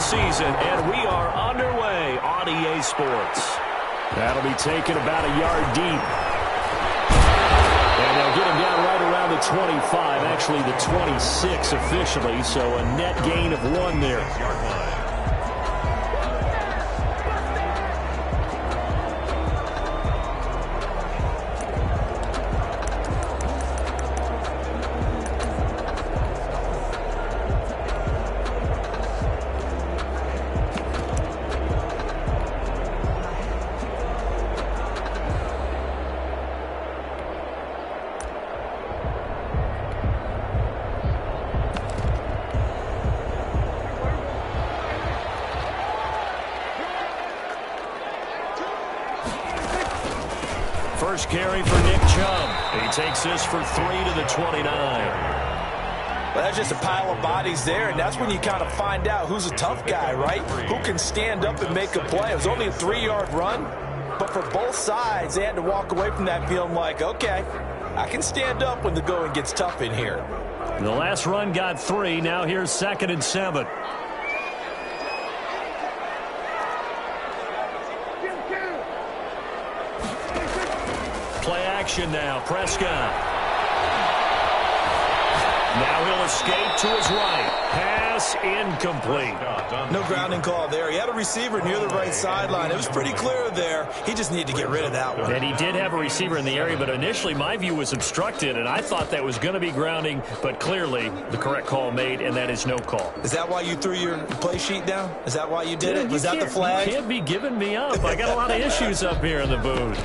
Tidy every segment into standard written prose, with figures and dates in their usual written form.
season, and we are underway on EA Sports. That'll be taken about a yard deep. And they'll get him down right around the 25, actually the 26 officially, so a net gain of 1 there. First carry for Nick Chubb. He takes this for 3 to the 29. Well, that's just a pile of bodies there, and that's when you kind of find out who's a tough guy, right? Who can stand up and make a play. It was only a 3-yard run, but for both sides, they had to walk away from that feeling like, okay, I can stand up when the going gets tough in here. The last run got 3. Now here's 2nd and 7. Play action now. Prescott. Now he'll escape to his right. Pass incomplete. No grounding call there. He had a receiver near the right sideline. It was pretty clear there. He just needed to get rid of that one. And he did have a receiver in the area, but initially my view was obstructed, and I thought that was going to be grounding, but clearly the correct call made, and that is no call. Is that why you threw your play sheet down? Is that why you did it? Was that the flag? You can't be giving me up. I got a lot of issues up here in the booth.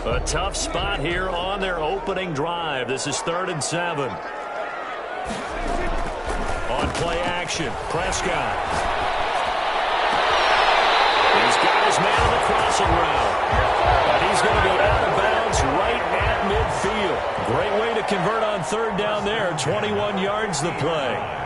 A tough spot here on their opening drive. This is 3rd and 7. On play action, Prescott. He's got his man on the crossing route. And he's going to be out of bounds right at midfield. Great way to convert on 3rd down there. 21 yards the play.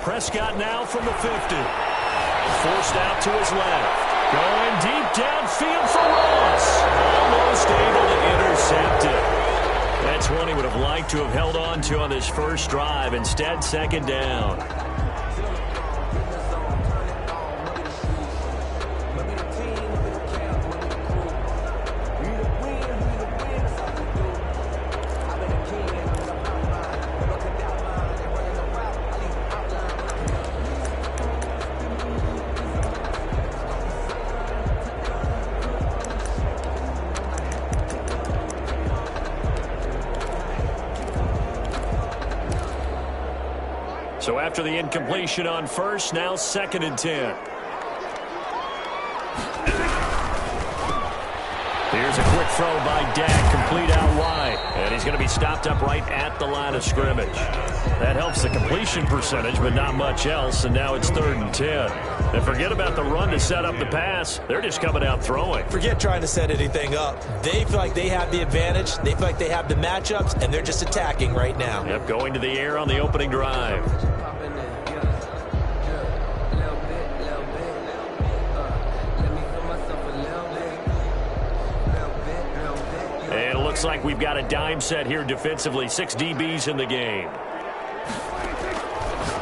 Prescott now from the 50. Forced out to his left. Going deep downfield for Ross. Almost able to intercept it. That's one he would have liked to have held on to on this first drive. Instead, 2nd down. So after the incompletion on 1st, now 2nd and 10. Here's a quick throw by Dak, complete out wide. And he's going to be stopped up right at the line of scrimmage. That helps the completion percentage, but not much else, and now it's 3rd and 10. And forget about the run to set up the pass. They're just coming out throwing. Forget trying to set anything up. They feel like they have the advantage. They feel like they have the matchups, and they're just attacking right now. Yep, going to the air on the opening drive. And it looks like we've got a dime set here defensively. 6 DBs in the game.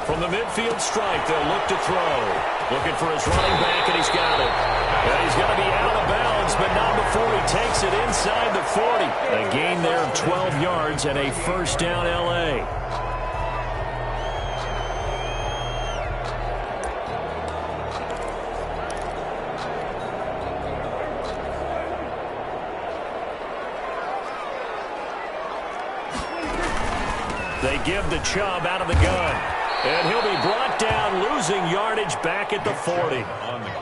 From the midfield stripe, they'll look to throw. Looking for his running back, and he's got it. And he's going to be out of bounds, but not before he takes it inside the 40. A gain there of 12 yards and a 1st down L.A. They give the Chubb out of the gun. And he'll be brought down, losing yardage back at the 40.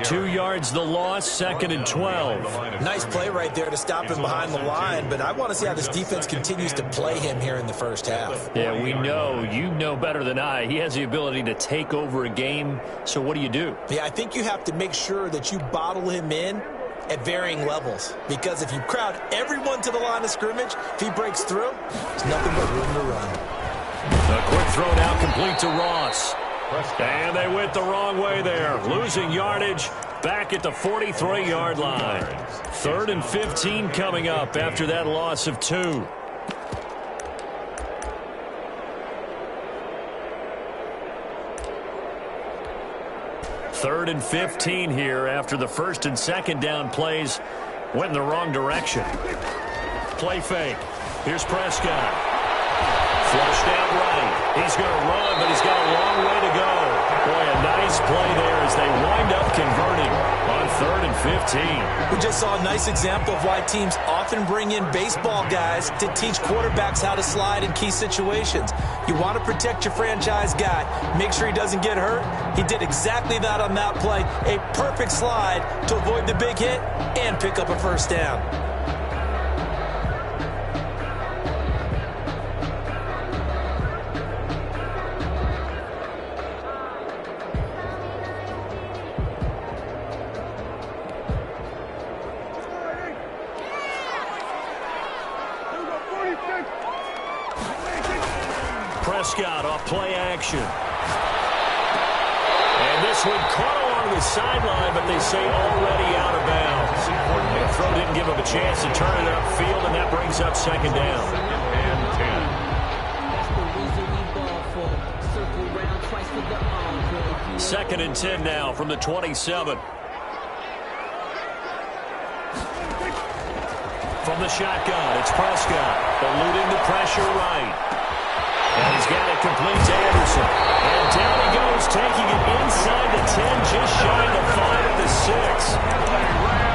2 yards the loss, 2nd and 12. Nice play right there to stop him behind the line, but I want to see how this defense continues to play him here in the first half. Yeah, we know. You know better than I. He has the ability to take over a game, so what do you do? Yeah, I think you have to make sure that you bottle him in at varying levels, because if you crowd everyone to the line of scrimmage, if he breaks through, there's nothing but room to run. A quick throw now complete to Ross. And they went the wrong way there, losing yardage back at the 43-yard line. 3rd and 15 coming up after that loss of 2. Third and 15 here after the 1st and 2nd down plays went in the wrong direction. Play fake. Here's Prescott. Flushed out right. He's going to run, but he's got a long way to go. Boy, a nice play there as they wind up converting on 3rd and 15. We just saw a nice example of why teams often bring in baseball guys to teach quarterbacks how to slide in key situations. You want to protect your franchise guy. Make sure he doesn't get hurt. He did exactly that on that play. A perfect slide to avoid the big hit and pick up a first down. Prescott off play action. And this one caught along the sideline, but they say already out of bounds. The throw didn't give him a chance to turn it upfield, and that brings up 2nd down. And 10. 2nd and 10 now from the 27. From the shotgun, it's Prescott, eluding the pressure right. And he's got it complete to Anderson. And down he goes, taking it inside the 10, just shy of the 5 at the 6.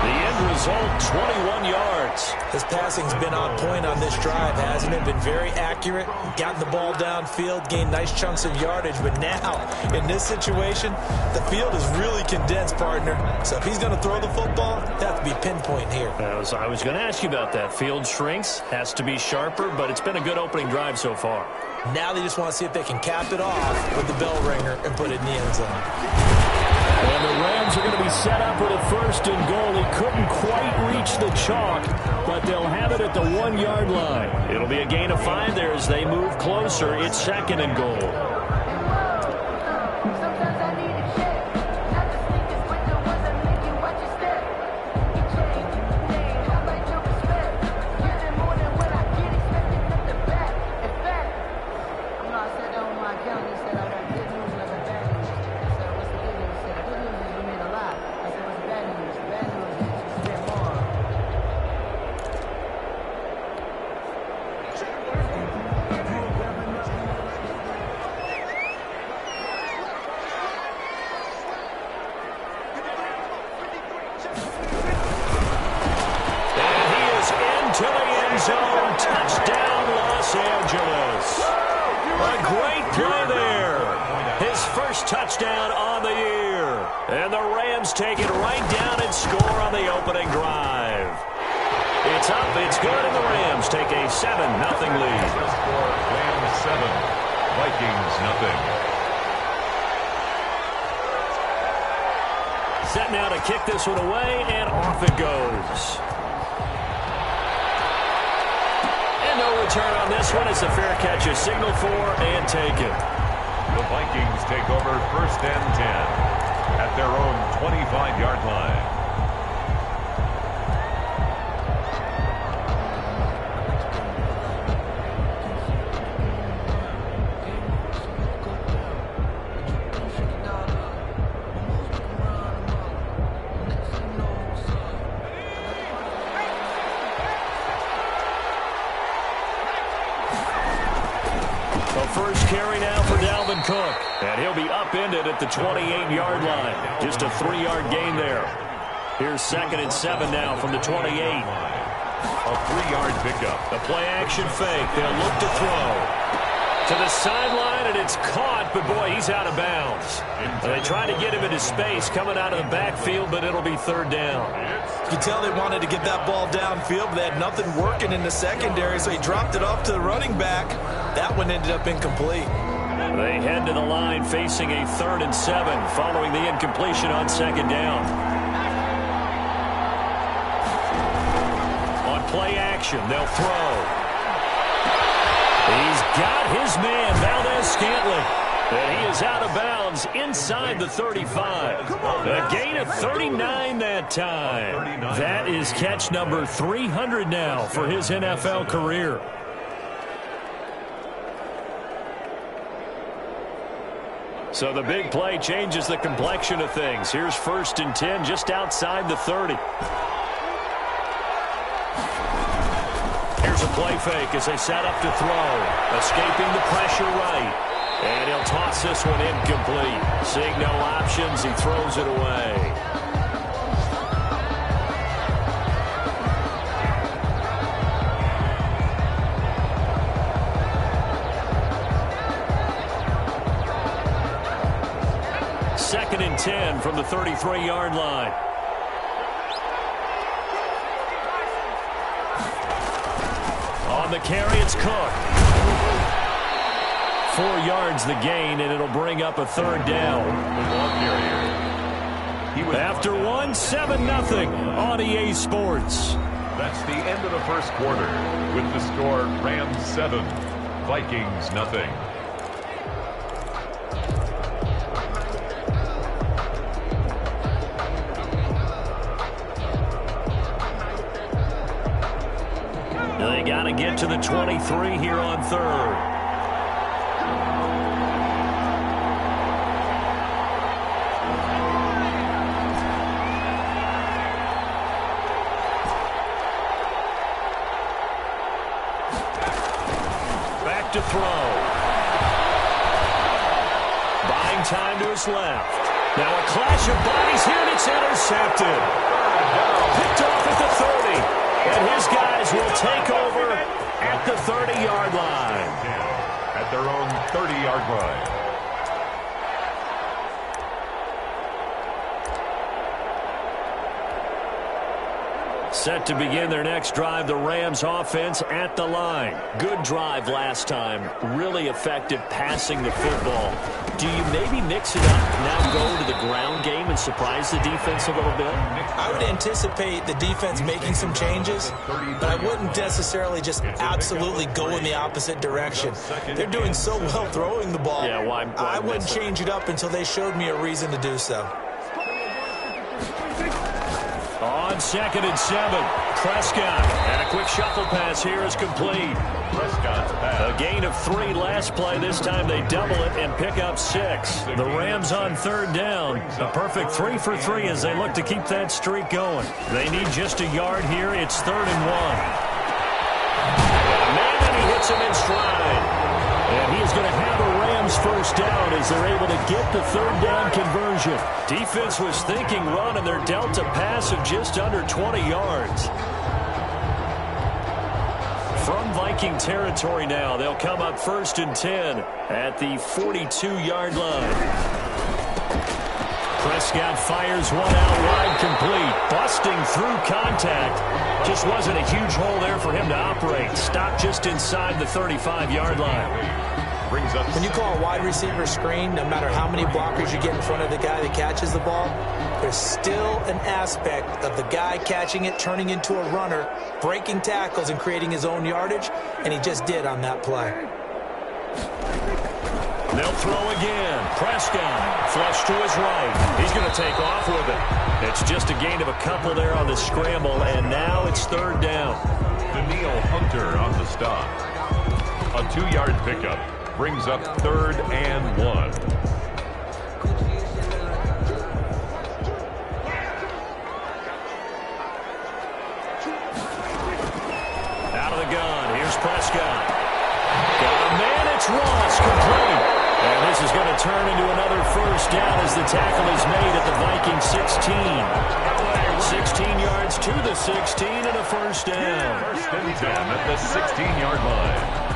The end result, 21 yards. His passing's been on point on this drive, hasn't it? Been very accurate, gotten the ball downfield, gained nice chunks of yardage. But now, in this situation, the field is really condensed, partner. So if he's going to throw the football, it has to be pinpoint here. I was going to ask you about that. Field shrinks, has to be sharper, but it's been a good opening drive so far. Now they just want to see if they can cap it off with the bell ringer and put it in the end zone. And the Rams are going to be set up with a 1st and goal. He couldn't quite reach the chalk, but they'll have it at the 1-yard line. It'll be a gain of 5 there as they move closer. It's 2nd and goal. To the end zone, touchdown Los Angeles. A great play there. His first touchdown on the year. And the Rams take it right down and score on the opening drive. It's up, it's good, and the Rams take a 7-0 lead. Rams 7, Vikings nothing. Set now to kick this one away, and off it goes. No return on this one. It's a fair catch, a signal for, and take it. The Vikings take over 1st and 10 at their own 25-yard line. First carry now for Dalvin Cook. And he'll be upended at the 28-yard line. Just a 3-yard gain there. Here's 2nd and 7 now from the 28. A 3-yard pickup. The play action fake. They'll look to throw. To the sideline, and it's caught, but boy, he's out of bounds. They try to get him into space coming out of the backfield, but it'll be third down. You can tell they wanted to get that ball downfield, but they had nothing working in the secondary, so he dropped it off to the running back. That one ended up incomplete. They head to the line facing a 3rd and 7 following the incompletion on second down. On play action, they'll throw. He's got his man, Valdez-Scantling. And he is out of bounds inside the 35. A gain of 39 that time. That is catch number 300 now for his NFL career. So the big play changes the complexion of things. Here's 1st and 10 just outside the 30. Here's a play fake as they set up to throw. Escaping the pressure right. And he'll toss this one incomplete. Seeing no options, he throws it away. Second and 10 from the 33-yard line. On the carry, it's Cook. 4 yards the gain, and it'll bring up a 3rd down. After 1, 7-0 on EA Sports. That's the end of the first quarter with the score Rams 7, Vikings 0. They got to get to the 23 here on 3rd. To throw. Buying time to his left. Now a clash of bodies here, and it's intercepted. Picked off at the 30. And his guys will take over at the 30-yard line. At their own 30-yard line. Set to begin their next drive, the Rams offense at the line. Good drive last time. Really effective passing the football. Do you maybe mix it up, now go to the ground game and surprise the defense a little bit? I would anticipate the defense making some changes, but I wouldn't necessarily just absolutely go in the opposite direction. They're doing so well throwing the ball. Yeah, why I wouldn't change it up until they showed me a reason to do so. On 2nd and 7, Prescott. And a quick shuffle pass here is complete. Prescott's pass. A gain of 3 last play. This time they double it and pick up 6. The Rams on 3rd down. A perfect 3 for 3 as they look to keep that streak going. They need just a yard here. It's 3rd and 1. Man, and he hits him in stride. And he's going to have a Rams first down as they're able to get the 3rd down conversion. Defense was thinking run, and they're dealt a pass of just under 20 yards. From Viking territory now, they'll come up 1st and 10 at the 42-yard line. Prescott fires one out wide, complete. Busting through contact. Just wasn't a huge hole there for him to operate. Stopped just inside the 35-yard line. When you call a wide receiver screen, no matter how many blockers you get in front of the guy that catches the ball, there's still an aspect of the guy catching it, turning into a runner, breaking tackles and creating his own yardage, and he just did on that play. They'll throw again. Prescott, flush to his right. He's going to take off with it. It's just a gain of a couple there on the scramble, and now it's 3rd down. Daniil Hunter on the stop. A 2-yard pickup brings up 3rd and 1. Out of the gun. Here's Prescott. Got a man. It's Ross, complete. And this is going to turn into another first down as the tackle is made at the Viking 16. 16 yards to the 16 and a first down. 1st and 10 at the 16-yard line.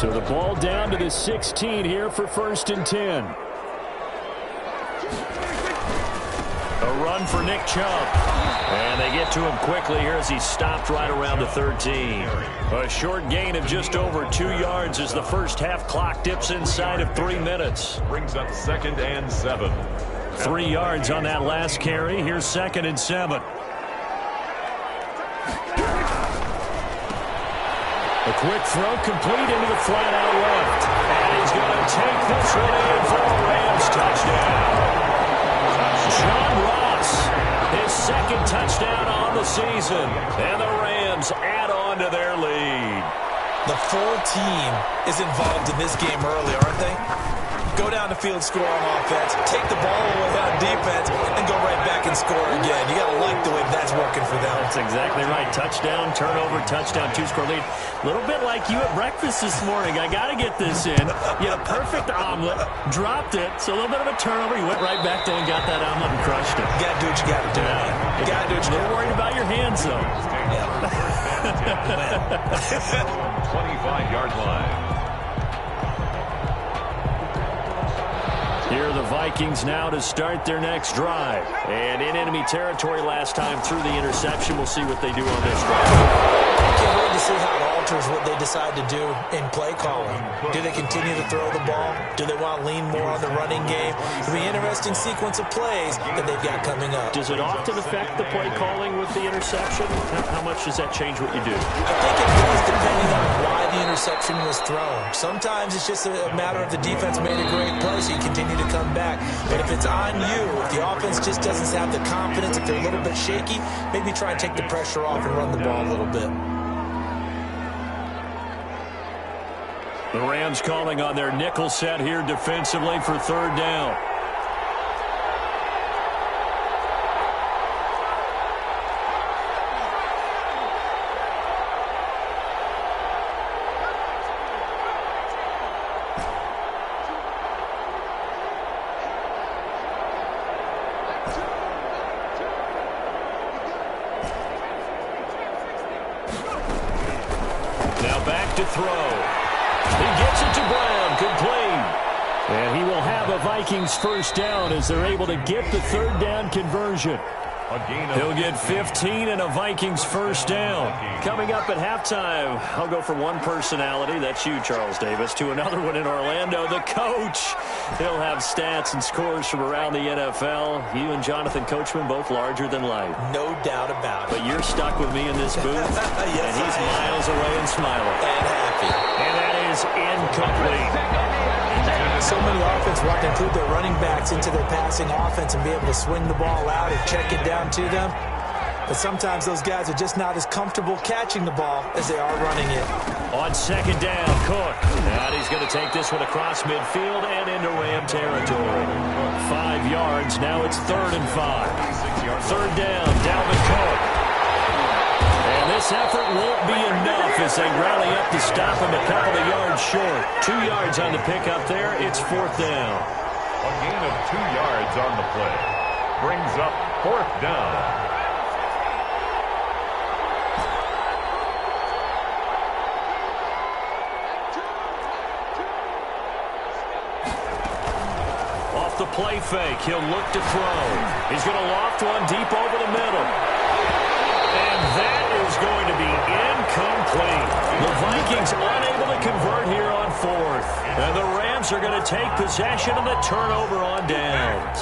So the ball down to the 16 here for 1st and 10. A run for Nick Chubb. And they get to him quickly here as he stopped right around the 13. A short gain of just over 2 yards as the first half clock dips inside of 3 minutes. Brings up 2nd and 7. 3 yards on that last carry. Here's 2nd and 7. A quick throw complete into the flat out left. And he's going to take this one in for a Rams touchdown. John Ross, his 2nd touchdown on the season. And the Rams add on to their lead. The full team is involved in this game early, aren't they? Go down the field, score on offense, take the ball away on defense, and go right back and score again. You got to like the way that's working for them. That's exactly right. Touchdown, turnover, touchdown, 2-score lead. A little bit like you at breakfast this morning. I got to get this in. You had a perfect omelet, dropped it, so a little bit of a turnover. You went right back there and got that omelet and crushed it. You got to do what you got to do. You got to do what you got to do. You're worried about your hands, though. 25-yard line. Here are the Vikings now to start their next drive. And in enemy territory last time through the interception. We'll see what they do on this drive. I can't wait to see how it alters what they decide to do in play calling. Do they continue to throw the ball? Do they want to lean more on the running game? It'll be an interesting sequence of plays that they've got coming up. Does it often affect the play calling with the interception? How much does that change what you do? I think it does, depending on why the interception was thrown. Sometimes it's just a matter of the defense made a great play, so you continue to come back. But if it's on you, if the offense just doesn't have the confidence, if they're a little bit shaky, maybe try and take the pressure off and run the ball a little bit. The Rams calling on their nickel set here defensively for 3rd down. Now back to throw. He gets it to Brown, complete. And he will have a Vikings 1st down as they're able to get the 3rd down conversion. He'll get 15 and a Vikings 1st down. Coming up at halftime, I'll go from one personality, that's you, Charles Davis, to another one in Orlando, the coach. He'll have stats and scores from around the NFL. You and Jonathan Coachman, both larger than life. No doubt about it. But you're stuck with me in this booth, Yes, and he's miles away and smiling. And happy. And that is incomplete. So many offenses want to include their running backs into their passing offense and be able to swing the ball out or check it down to them. But sometimes those guys are just not as comfortable catching the ball as they are running it. On 2nd down, Cook. And he's going to take this one across midfield and into Ram territory. 5 yards. Now it's 3rd and 5. 3rd down, Dalvin Cook. And this effort won't be enough as they rally up to stop him a couple of yards short. 2 yards on the pickup there. It's 4th down. A gain of 2 yards on the play. Brings up 4th down. Off the play fake, he'll look to throw. He's going to loft one deep over the middle. And that is going to be incomplete. The Vikings unable to convert here on 4th. And the Rams are going to take possession of the turnover on downs.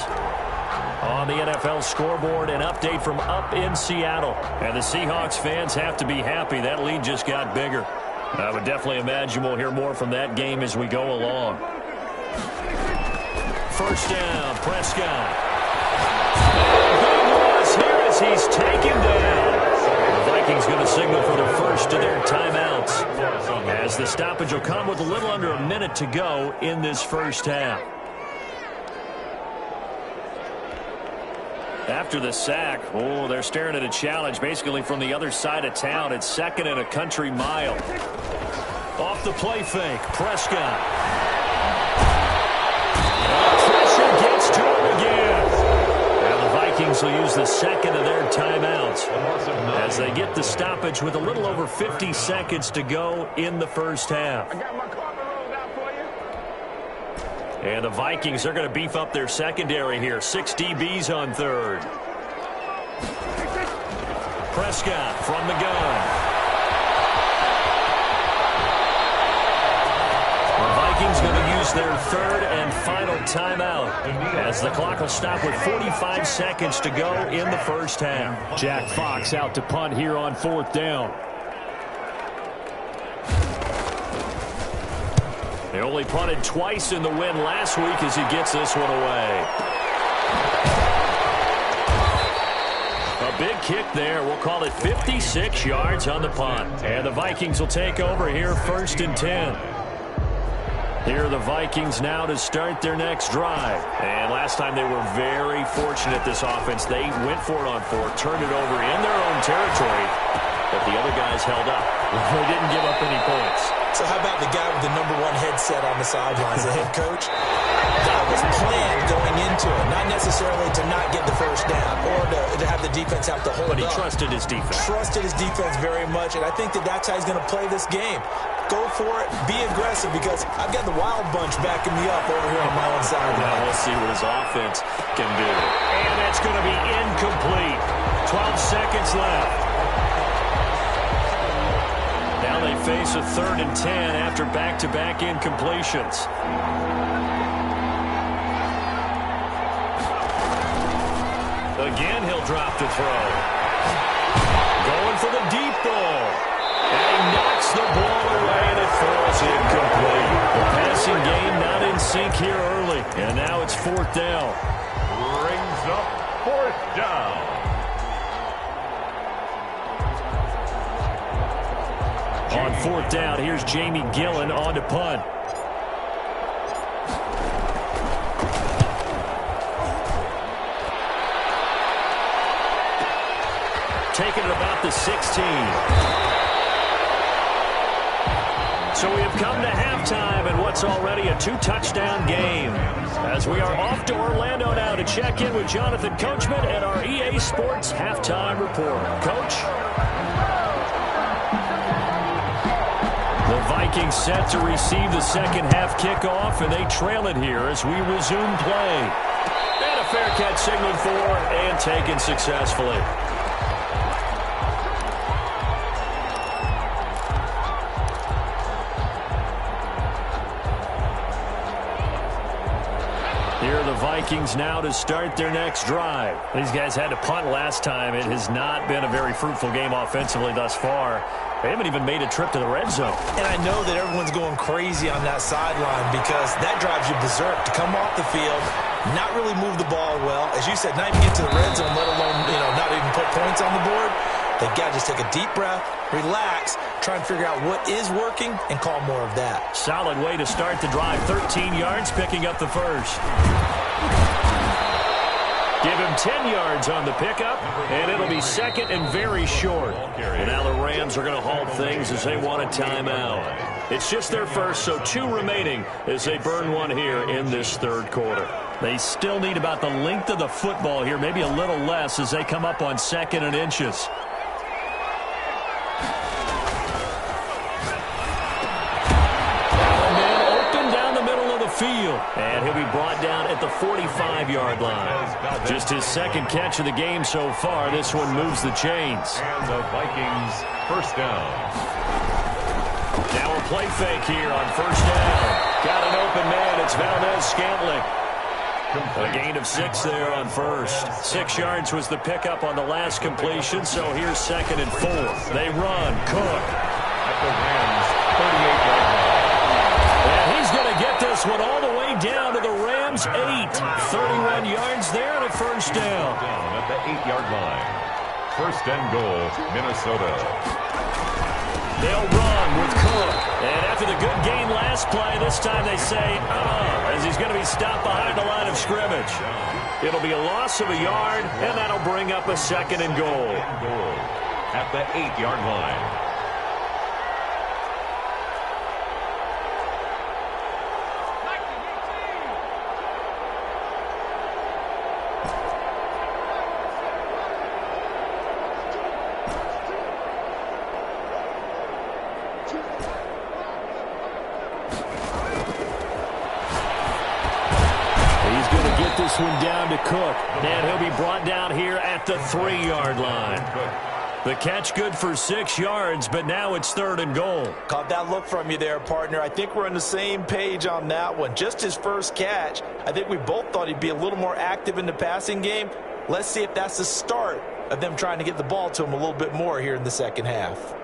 On the NFL scoreboard, an update from up in Seattle. And the Seahawks fans have to be happy. That lead just got bigger. I would definitely imagine we'll hear more from that game as we go along. 1st down, Prescott. Big loss here as he's taken down. The Vikings going to signal for the first of their timeouts as the stoppage will come with a little under a minute to go in this 1st half. After the sack, they're staring at a challenge basically from the other side of town. It's 2nd and a country mile. Off the play fake, Prescott. Pressure gets to him again. And the Vikings will use the 2nd of their timeouts as they get the stoppage with a little over 50 seconds to go in the 1st half. And the Vikings are going to beef up their secondary here. 6 DBs on third. Prescott from the gun. The Vikings going to use their third and final timeout as the clock will stop with 45 seconds to go in the first half. Jack Fox out to punt here on 4th down. They only punted twice in the win last week as he gets this one away. A big kick there. We'll call it 56 yards on the punt. And the Vikings will take over here 1st and 10. Here are the Vikings now to start their next drive. And last time they were very fortunate, this offense. They went for it on 4, turned it over in their own territory, but the other guys held up. They didn't give up any points. So how about the guy with the #1 headset on the sidelines, the head coach? That was planned going into it, not necessarily to not get the first down or to have the defense have to hold up. But he trusted his defense. Trusted his defense very much, and I think that's how he's going to play this game. Go for it, be aggressive, because I've got the Wild Bunch backing me up over here on my own side. Now we'll see what his offense can do. And that's going to be incomplete. 12 seconds left. Now they face a 3rd and 10 after back-to-back incompletions. Again, he'll drop to throw. Going for the deep ball. And he knocks the ball away, and it falls incomplete. The passing game not in sync here early. And now it's 4th down. Brings up 4th down. On 4th down, here's Jamie Gillen on to punt. Taking it about the 16. So we have come to halftime in what's already a 2-touchdown game. As we are off to Orlando now to check in with Jonathan Coachman at our EA Sports Halftime Report. Coach? The Vikings set to receive the second half kickoff, and they trail it here as we resume play. And a fair catch signaled for and taken successfully. Here are the Vikings now to start their next drive. These guys had to punt last time. It has not been a very fruitful game offensively thus far. They haven't even made a trip to the red zone. And I know that everyone's going crazy on that sideline because that drives you berserk to come off the field, not really move the ball well. As you said, not even get to the red zone, let alone, not even put points on the board. They've got to just take a deep breath, relax, try and figure out what is working, and call more of that. Solid way to start the drive. 13 yards, picking up the first. Give him 10 yards on the pickup, and it'll be 2nd and very short. And now the Rams are going to halt things as they want a timeout. It's just their first, so 2 remaining as they burn one here in this 3rd quarter. They still need about the length of the football here, maybe a little less as they come up on 2nd and inches. Field, and he'll be brought down at the 45-yard line. Just his 2nd catch of the game so far. This one moves the chains. And the Vikings 1st down. Now a play fake here on 1st down. Got an open man. It's Valdez-Scantling. A gain of 6 there on 1st. 6 yards was the pickup on the last completion, so here's 2nd and 4. They run. Cook. At the Rams 38-yard line. And he's going to get this one all the way down to the Rams' 8. 31 yards there and a 1st down. Down at the 8-yard line. 1st and goal, Minnesota. They'll run with Cook. And after the good game last play, this time they say, as he's going to be stopped behind the line of scrimmage. It'll be a loss of a yard, and that'll bring up a 2nd and goal. At the 8-yard line. this one down to Cook. And he'll be brought down here at the 3-yard line. The catch good for 6 yards, but now it's 3rd and goal. Caught that look from you there, partner. I think we're on the same page on that one. Just his first catch. I think we both thought he'd be a little more active in the passing game. Let's see if that's the start of them trying to get the ball to him a little bit more here in the second half.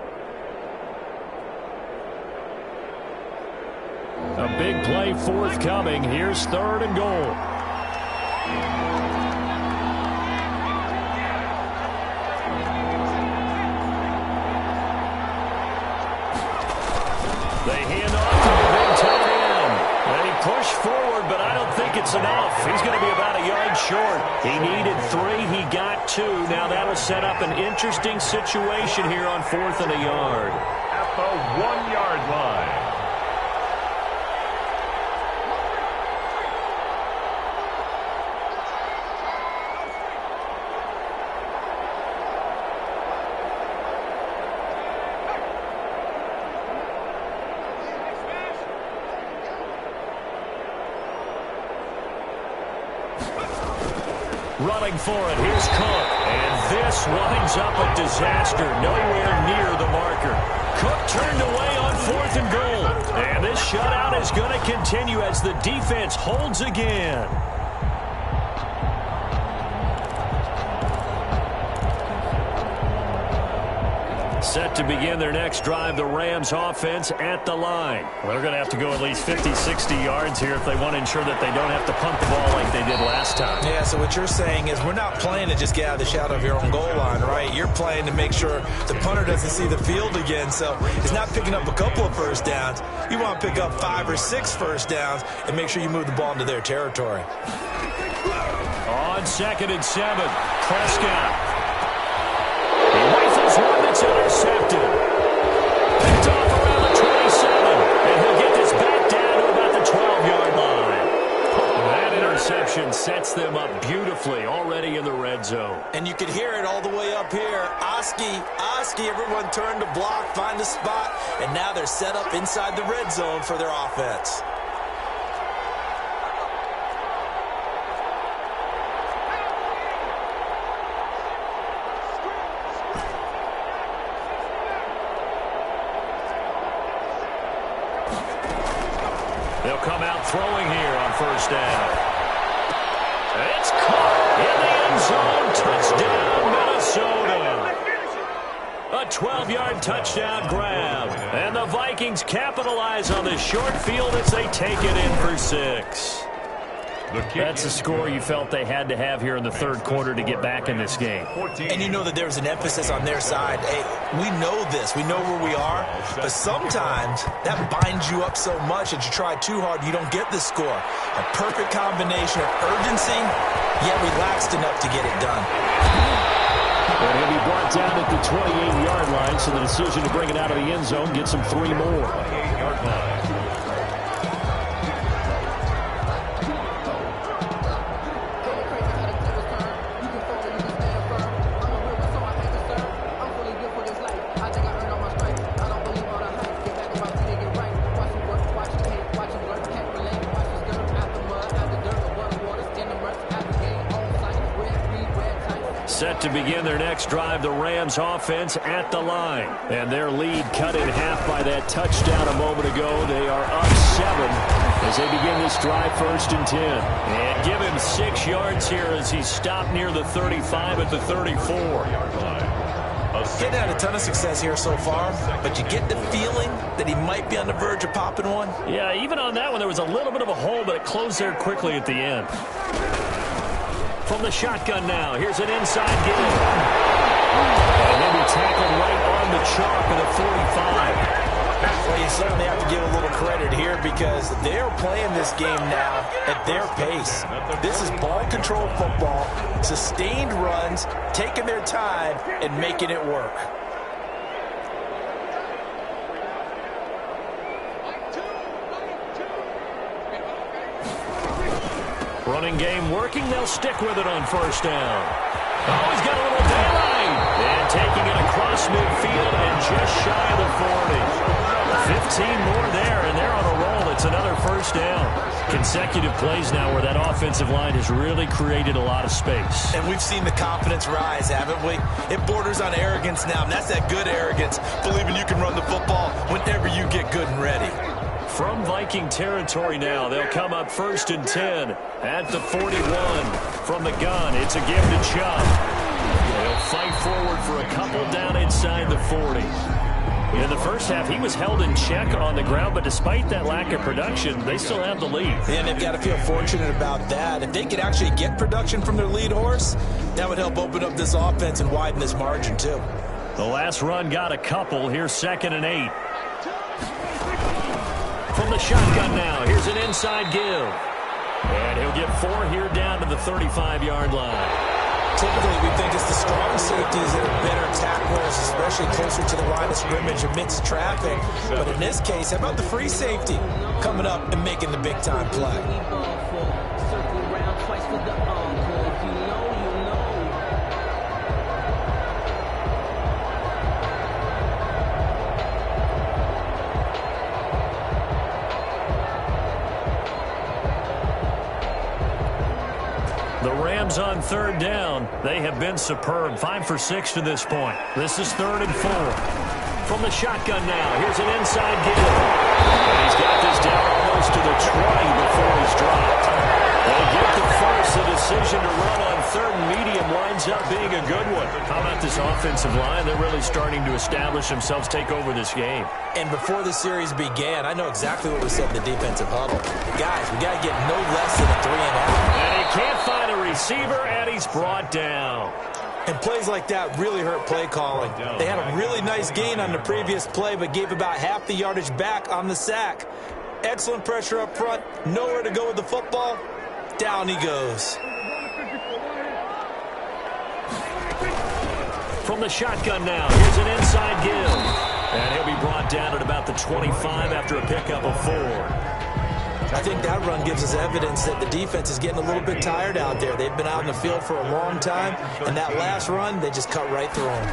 A big play forthcoming. Here's 3rd and goal. They hand off to the big tight end. And he pushed forward, but I don't think it's enough. He's going to be about a yard short. He needed 3. He got 2. Now that'll set up an interesting situation here on 4th and a yard. At the 1-yard line. Running for it, here's Cook. And this winds up a disaster, nowhere near the marker. Cook turned away on 4th and goal. And this shutout is going to continue as the defense holds again. Set to begin their next drive, the Rams offense at the line. Well, they're going to have to go at least 50, 60 yards here if they want to ensure that they don't have to punt the ball like they did last time. Yeah, so what you're saying is we're not playing to just get out of the shadow of your own goal line, right? You're playing to make sure the punter doesn't see the field again. So it's not picking up a couple of first downs. You want to pick up 5 or 6 first downs and make sure you move the ball into their territory. On 2nd and 7, Prescott. Rifles one that's intercepted. Picked off around the 27. And he'll get this back down to about the 12-yard line. That interception sets them up beautifully already in the red zone. And you can hear it all the way up here. Oski, everyone turned to block, find a spot, and now they're set up inside the red zone for their offense. They'll come out throwing here on 1st down. It's caught in the end zone. Touchdown, Minnesota. A 12-yard touchdown grab. And the Vikings capitalize on this short field as they take it in for 6. That's the score you felt they had to have here in the 3rd quarter to get back in this game. And you know that there's an emphasis on their side. Hey, we know this. We know where we are. But sometimes that binds you up so much that you try too hard, you don't get the score. A perfect combination of urgency, yet relaxed enough to get it done. And he'll be brought down at the 28-yard line, so the decision to bring it out of the end zone gets him 3 more. Set to begin their next drive, the Rams offense at the line. And their lead cut in half by that touchdown a moment ago. They are up 7 as they begin this drive, 1st and 10. And give him 6 yards here as he stopped near the 35 at the 34. Getting had a ton of success here so far, but you get the feeling that he might be on the verge of popping one. Yeah, even on that one, there was a little bit of a hole, but it closed there quickly at the end. From the shotgun now, here's an inside give. And he'll be tackled right on the chalk at the 45. Well, you certainly have to give a little credit here because they're playing this game now at their pace. This is ball control football, sustained runs, taking their time, and making it work. Running game working. They'll stick with it on 1st down. Oh, he's got a little daylight. And taking it across midfield and just shy of the 40. 15 more there, and they're on a roll. It's another 1st down. Consecutive plays now where that offensive line has really created a lot of space. And we've seen the confidence rise, haven't we? It borders on arrogance now, and that's that good arrogance, believing you can run the football whenever you get good and ready. From Viking territory now, they'll come up 1st and 10 at the 41. From the gun, it's a give to Chubb. They'll fight forward for a couple down inside the 40. In the first half, he was held in check on the ground, but despite that lack of production, they still have the lead. And they've got to feel fortunate about that. If they could actually get production from their lead horse, that would help open up this offense and widen this margin, too. The last run got a couple. Here's 2nd and 8. From the shotgun now, here's an inside give. And he'll get 4 here down to the 35-yard line. Typically, we think it's the strong safeties that are better tacklers, especially closer to the line of scrimmage amidst traffic. But in this case, how about the free safety coming up and making the big-time play? The Rams on 3rd down. They have been superb. 5 for 6 to this point. This is 3rd and 4. From the shotgun now, here's an inside give. And he's got this down almost to the 20 before he's dropped. They get the first. The decision to run on 3rd and medium winds up being a good one. How about this offensive line? They're really starting to establish themselves, take over this game. And before the series began, I know exactly what we said in the defensive huddle. Guys, we got to get no less than a 3-and-out. And he can't find a receiver, and he's brought down. And plays like that really hurt play calling. They had a really nice gain on the previous play, but gave about half the yardage back on the sack. Excellent pressure up front. Nowhere to go with the football. Down he goes. From the shotgun now, here's an inside give. And he'll be brought down at about the 25 after a pickup of 4. I think that run gives us evidence that the defense is getting a little bit tired out there. They've been out in the field for a long time, and that last run, they just cut right through them.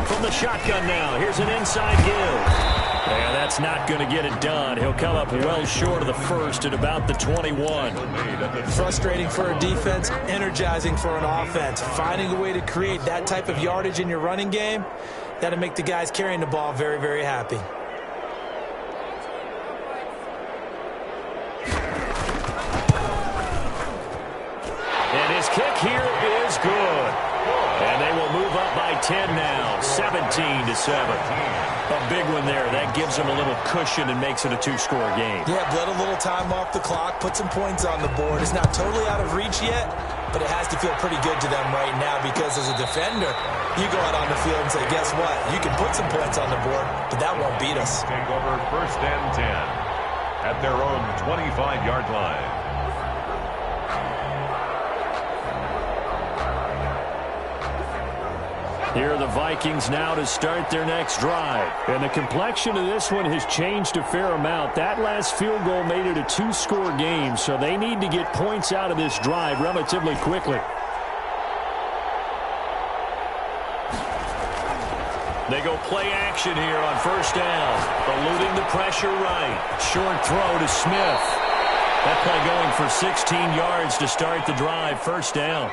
From the shotgun now, here's an inside give. Yeah, that's not going to get it done. He'll come up well short of the first at about the 21. Frustrating for a defense, energizing for an offense. Finding a way to create that type of yardage in your running game, that'll make the guys carrying the ball very, very happy. And his kick here is good. And they will move up by 10 now, 17-7. A big one there. That gives them a little cushion and makes it a 2-score game. Yeah, bled a little time off the clock, put some points on the board. It's not totally out of reach yet, but it has to feel pretty good to them right now because as a defender, you go out on the field and say, guess what? You can put some points on the board, but that won't beat us. Take over 1st and 10 at their own 25-yard line. Here are the Vikings now to start their next drive. And the complexion of this one has changed a fair amount. That last field goal made it a 2-score game, so they need to get points out of this drive relatively quickly. They go play action here on 1st down. Eluding the pressure right. Short throw to Smith. That play going for 16 yards to start the drive. 1st down.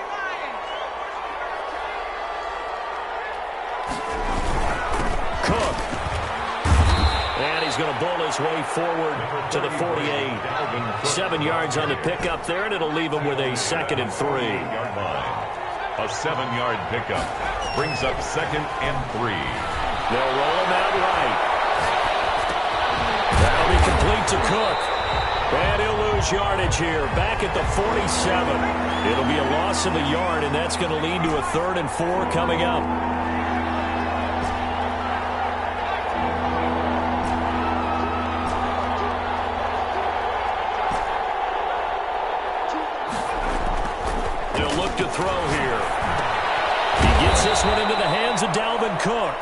Cook. And he's going to bull his way forward to the 48. 7 yards on the pickup there, and it'll leave him with a 2nd and 3. A 7-yard pickup brings up 2nd and 3. They'll roll him out right. That'll be complete to Cook. And he'll lose yardage here, back at the 47. It'll be a loss of a yard, and that's going to lead to a 3rd and 4 coming up. He'll look to throw here. He gets this one into the hands of Dalvin Cook.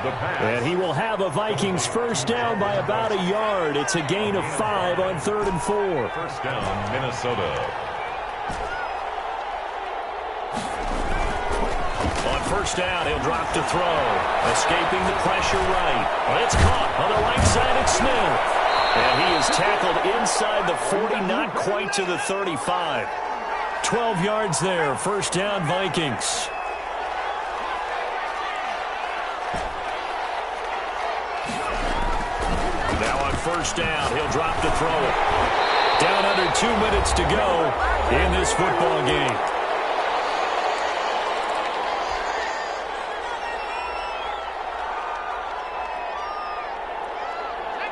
And he will have a Vikings 1st down by about a yard. It's a gain of 5 on 3rd and 4. 1st down, Minnesota. On 1st down, he'll drop to throw. Escaping the pressure right. It's caught on the right side of Smith. And he is tackled inside the 40, not quite to the 35. 12 yards there, first down Vikings. Now on first down, he'll drop to throw it. Down under 2 minutes to go in this football game.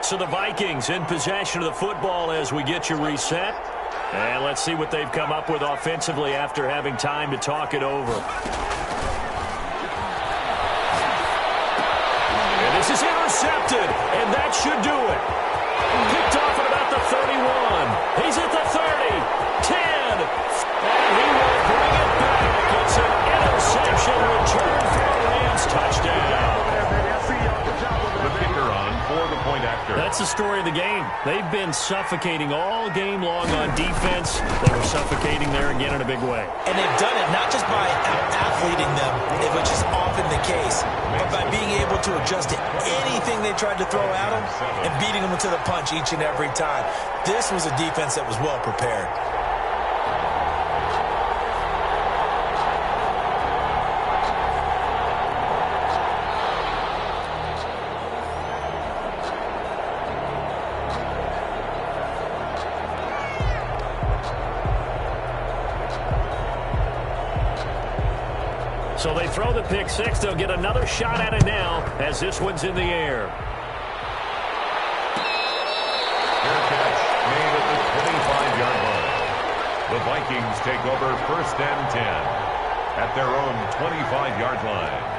So the Vikings in possession of the football as we get you reset. And let's see what they've come up with offensively after having time to talk it over. And this is intercepted, and that should do it. Picked off at about the 31. He's at the 30, 10, and he will bring it back. It's an interception return for a Rams touchdown. The kicker on for the point after. That's the story of the game. They've been suffocating all game long on defense. They were suffocating there again in a big way. And they've done it not just by out-athleting them, which is often the case, but by being able to adjust to anything they tried to throw at them and beating them to the punch each and every time. This was a defense that was well prepared. So they throw the pick six. They'll get another shot at it now as this one's in the air. Fair catch made at the 25-yard line. The Vikings take over first and 10 at their own 25-yard line.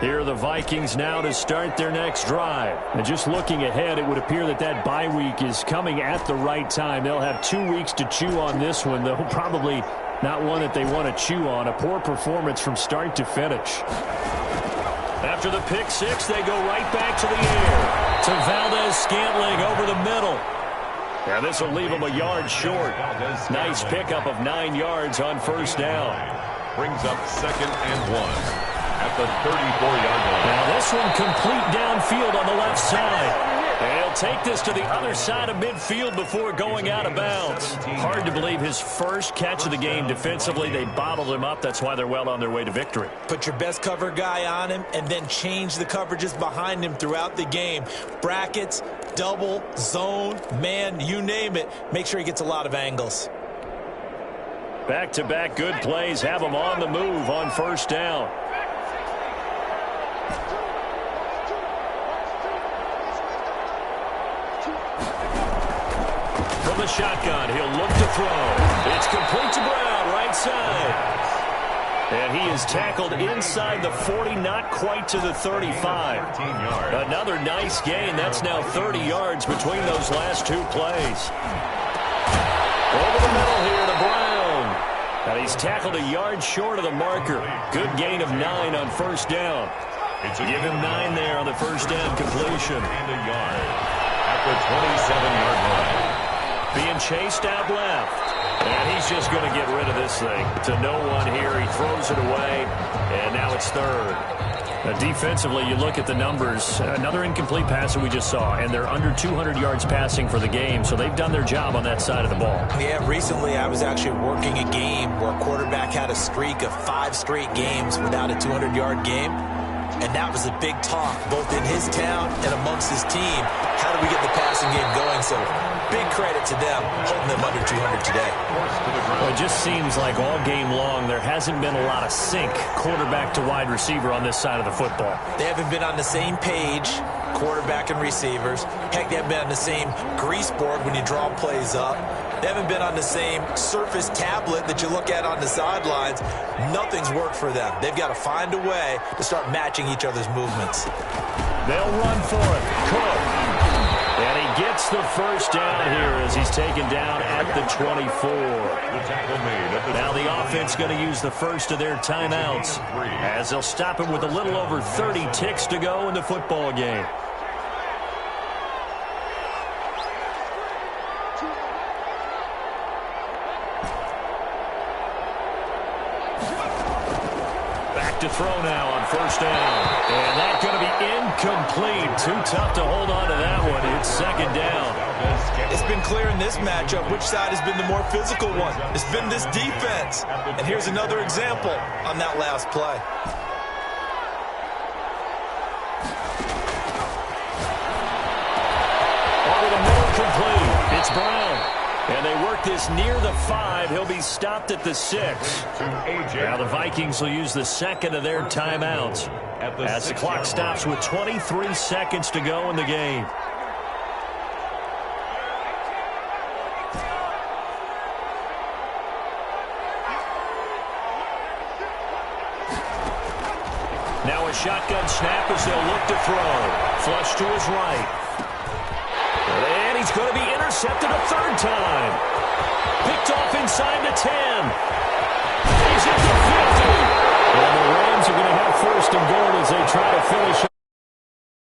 Here are the Vikings now to start their next drive. And just looking ahead, it would appear that that bye week is coming at the right time. They'll have 2 weeks to chew on this one, though probably not one that they want to chew on. A poor performance from start to finish. After the pick six, they go right back to the air. To Valdez-Scantling over the middle. Now this will leave him a yard short. Nice pickup of 9 yards on first down. Brings up second and 1. At the 34-yard line. Now this one complete downfield on the left side. And he'll take this to the other side of midfield before going out of bounds. Hard to believe his first catch of the game defensively. They bottled him up. That's why they're well on their way to victory. Put your best cover guy on him and then change the coverages behind him throughout the game. Brackets, double, zone, man, you name it. Make sure he gets a lot of angles. Back-to-back good plays have him on the move on first down. From the shotgun, he'll look to throw. It's complete to Brown, right side. And he is tackled inside the 40, not quite to the 35. Another nice gain. That's now 30 yards between those last two plays. Over the middle here to Brown. And he's tackled a yard short of the marker. Good gain of 9 on first down. Give him 9 there on the first down completion. And a yard at the 27-yard line. Being chased out left. And he's just going to get rid of this thing. To no one here. He throws it away. And now it's third. Now defensively, you look at the numbers. Another incomplete pass that we just saw. And they're under 200 yards passing for the game. So they've done their job on that side of the ball. Yeah, recently I was actually working a game where a quarterback had a streak of 5 straight games without a 200-yard game. And that was a big talk, both in his town and amongst his team. How do we get the passing game going? So big credit to them, holding them under 200 today. Well, it just seems like all game long there hasn't been a lot of sync quarterback to wide receiver on this side of the football. They haven't been on the same page, quarterback and receivers. Heck, they haven't been on the same grease board when you draw plays up. They haven't been on the same surface tablet that you look at on the sidelines. Nothing's worked for them. They've got to find a way to start matching each other's movements. They'll run for it. Cook. And he gets the first down here as he's taken down at the 24. Now the offense going to use the first of their timeouts as they'll stop him with a little over 30 ticks to go in the football game. To throw now on first down. And that's going to be incomplete. Too tough to hold on to that one. It's second down. It's been clear in this matchup which side has been the more physical one. It's been this defense. And here's another example on that last play. Over the middle, complete. It's Brown. And they work this near the 5. He'll be stopped at the 6. Now the Vikings will use the second of their timeouts as the clock stops with 23 seconds to go in the game. Now a shotgun snap as they'll look to throw. Flush to his right. And he's going to be intercepted a third time. Picked off inside the 10. He's at the 50. And the Rams are going to have first and goal as they try to finish